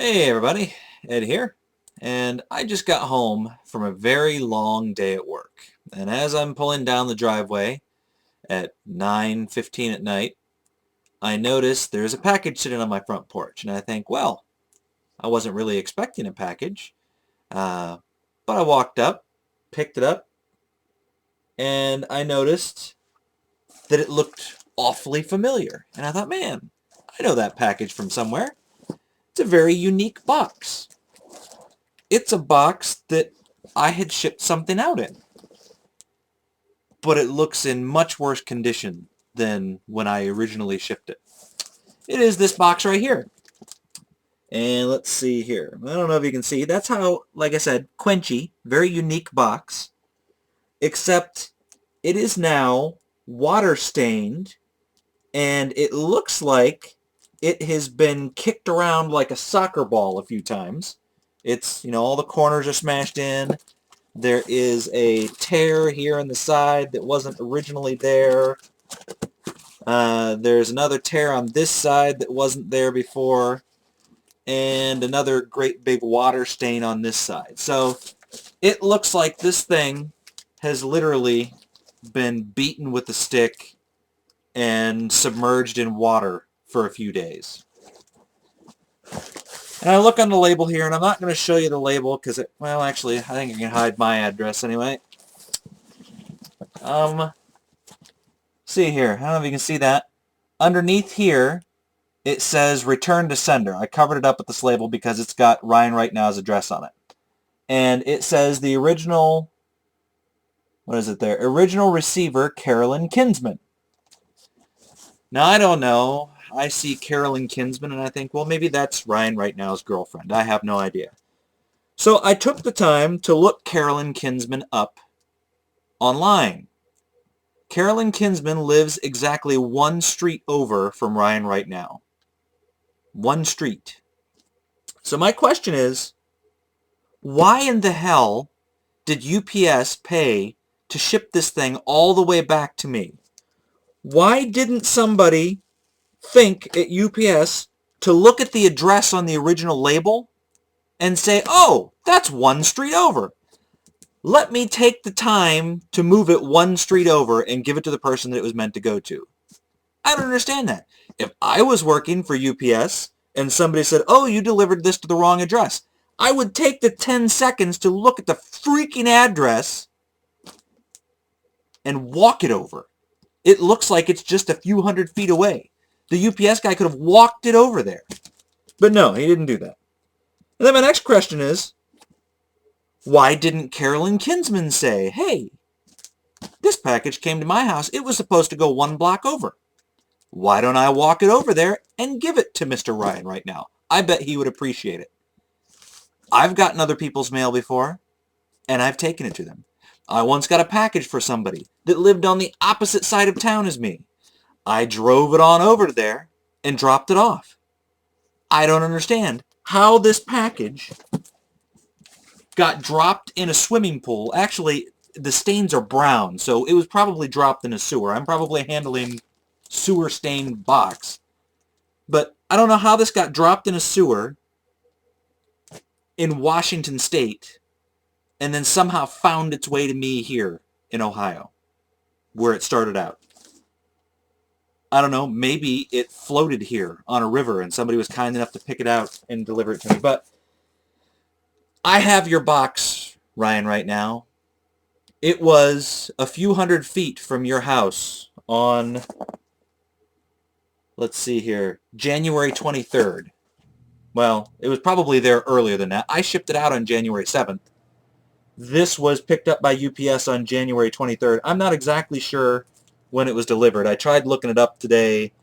Hey everybody, Ed here, and I just got home from a very long day at work. And as I'm pulling down the driveway at 9:15 at night, I notice there's a package sitting on my front porch, and I think, well, I wasn't really expecting a package, uh, but I walked up, picked it up, and I noticed that it looked awfully familiar. And I thought, man, I know that package from somewhere. It's a very unique box. It's a box that I had shipped something out in, but it looks in much worse condition than when I originally shipped it. It is this box right here. And let's see here. I don't know if you can see. That's how, like I said, Quenchy, very unique box, except it is now water stained, and it looks like it has been kicked around like a soccer ball a few times. It's, all the corners are smashed in. There is a tear here on the side that wasn't originally there. There's another tear on this side that wasn't there before. And another great big water stain on this side. So it looks like this thing has literally been beaten with a stick and submerged in water for a few days. And I look on the label here, and I'm not going to show you the label because well, actually, I think I can hide my address anyway. See here. I don't know if you can see that. Underneath here, it says return to sender. I covered it up with this label because it's got Ryan Right Now's address on it. And it says the original, what is it there? Original receiver, Carolyn Kinsman. Now, I don't know. I see Carolyn Kinsman and I think, well, maybe that's Ryan Right Now's girlfriend. I have no idea. So I took the time to look Carolyn Kinsman up online. Carolyn Kinsman lives exactly one street over from Ryan Right Now. One street. So my question is, why in the hell did UPS pay to ship this thing all the way back to me? Why didn't somebody think at UPS to look at the address on the original label and say, oh, that's one street over. Let me take the time to move it one street over and give it to the person that it was meant to go to. I don't understand that. If I was working for UPS and somebody said, oh, you delivered this to the wrong address, I would take the 10 seconds to look at the freaking address and walk it over. It looks like it's just a few hundred feet away. The UPS guy could have walked it over there. But no, he didn't do that. And then my next question is, why didn't Carolyn Kinsman say, hey, this package came to my house. It was supposed to go one block over. Why don't I walk it over there and give it to Mr. Ryan Right Now? I bet he would appreciate it. I've gotten other people's mail before, and I've taken it to them. I once got a package for somebody that lived on the opposite side of town as me. I drove it on over there and dropped it off. I don't understand how this package got dropped in a swimming pool. Actually, the stains are brown, so it was probably dropped in a sewer. I'm probably handling sewer-stained box. But I don't know how this got dropped in a sewer in Washington State and then somehow found its way to me here in Ohio, where it started out. I don't know, maybe it floated here on a river and somebody was kind enough to pick it out and deliver it to me. But I have your box, Ryan, right now. It was a few hundred feet from your house on, let's see here, January 23rd. Well, it was probably there earlier than that. I shipped it out on January 7th. This was picked up by UPS on January 23rd. I'm not exactly sure when it was delivered. I tried looking it up today,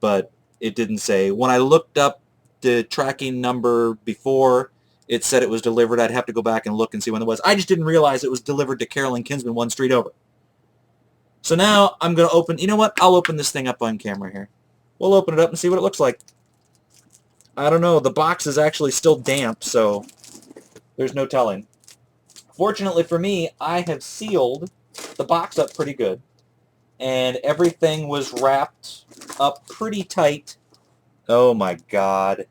but it didn't say. When I looked up the tracking number before it said it was delivered, I'd have to go back and look and see when it was. I just didn't realize it was delivered to Carolyn Kinsman one street over. So now I'm going to open, you know what? I'll open this thing up on camera here. We'll open it up and see what it looks like. I don't know. The box is actually still damp, so there's no telling. Fortunately for me, I have sealed the box up pretty good, and everything was wrapped up pretty tight. Oh my God.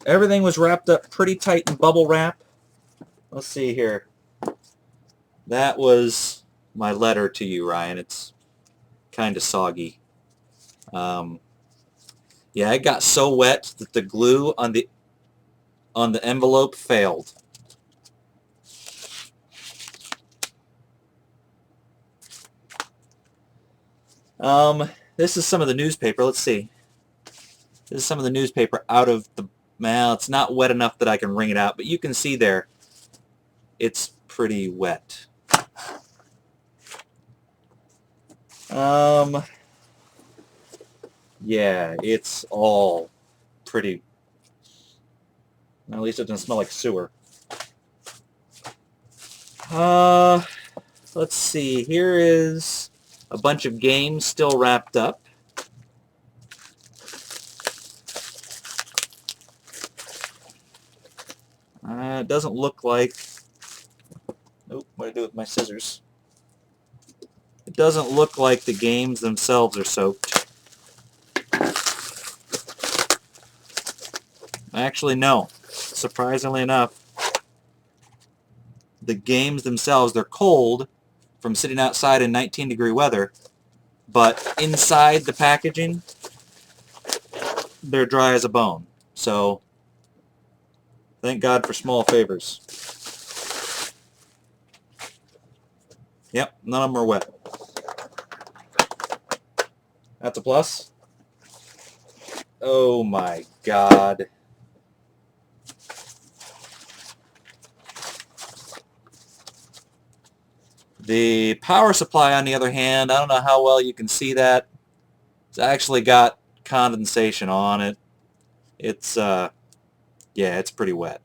Everything was wrapped up pretty tight in bubble wrap. Let's see here. That was my letter to you, Ryan. It's kind of soggy. Yeah, it got so wet that the glue on the envelope failed. This is some of the newspaper. Let's see. This is some of the newspaper out of the... Well, it's not wet enough that I can wring it out, but you can see there it's pretty wet. Yeah, it's all pretty... At least it doesn't smell like sewer. Let's see. Here is a bunch of games still wrapped up. It doesn't look like... Nope, what do I do with my scissors? It doesn't look like the games themselves are soaked. Actually, no. Surprisingly enough, the games themselves, they're cold from sitting outside in 19-degree weather, but inside the packaging, they're dry as a bone. So, thank God for small favors. Yep, none of them are wet. That's a plus. Oh my God. The power supply, on the other hand, I don't know how well you can see that. It's actually got condensation on it. It's, yeah, it's pretty wet.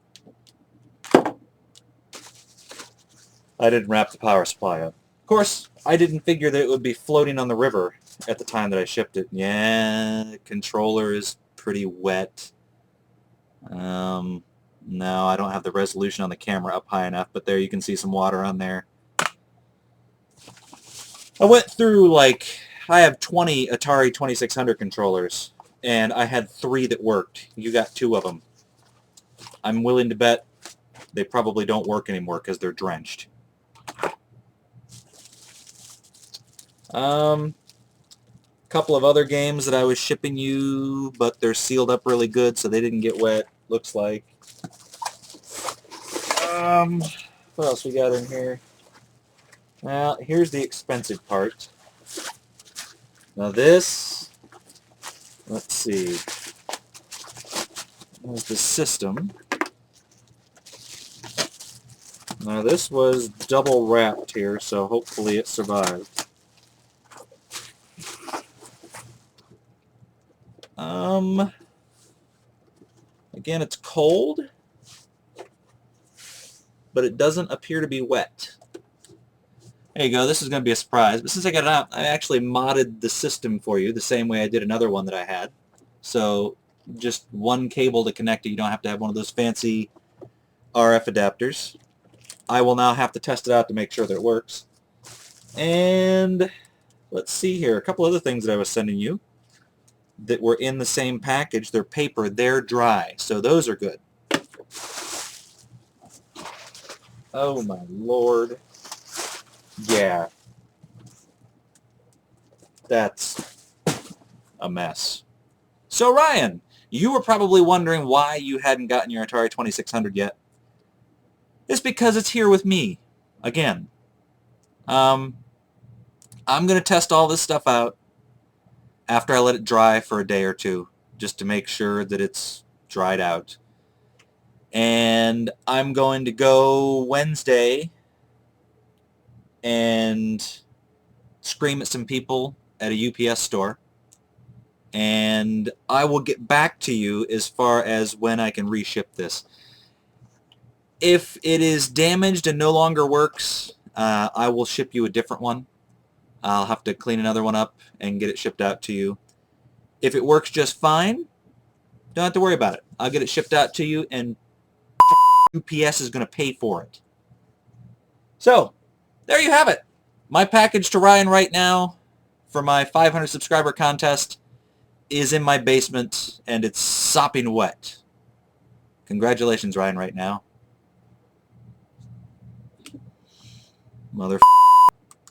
I didn't wrap the power supply up. Of course, I didn't figure that it would be floating on the river at the time that I shipped it. Yeah, the controller is pretty wet. No, I don't have the resolution on the camera up high enough, but there you can see some water on there. I went through, like, I have 20 Atari 2600 controllers, and I had 3 that worked. You got 2 of them. I'm willing to bet they probably don't work anymore because they're drenched. Couple of other games that I was shipping you, but they're sealed up really good, so they didn't get wet, looks like. What else we got in here? Well, here's the expensive part. Now this, let's see. There's the system. Now this was double wrapped here, so hopefully it survived. Again, it's cold, but it doesn't appear to be wet. There you go. This is going to be a surprise. But since I got it out, I actually modded the system for you the same way I did another one that I had. So just one cable to connect it. You don't have to have one of those fancy RF adapters. I will now have to test it out to make sure that it works. And let's see here. A couple other things that I was sending you that were in the same package. They're paper. They're dry. So those are good. Oh my Lord. Yeah. That's a mess. So Ryan, you were probably wondering why you hadn't gotten your Atari 2600 yet. It's because it's here with me. Again. I'm going to test all this stuff out after I let it dry for a day or two, just to make sure that it's dried out. And I'm going to go Wednesday and scream at some people at a UPS store. And I will get back to you as far as when I can reship this. If it is damaged and no longer works, I will ship you a different one. I'll have to clean another one up and get it shipped out to you. If it works just fine, don't have to worry about it. I'll get it shipped out to you, and UPS is going to pay for it. So, there you have it. My package to Ryan right now for my 500 subscriber contest is in my basement, and it's sopping wet. Congratulations, Ryan, right now. Mother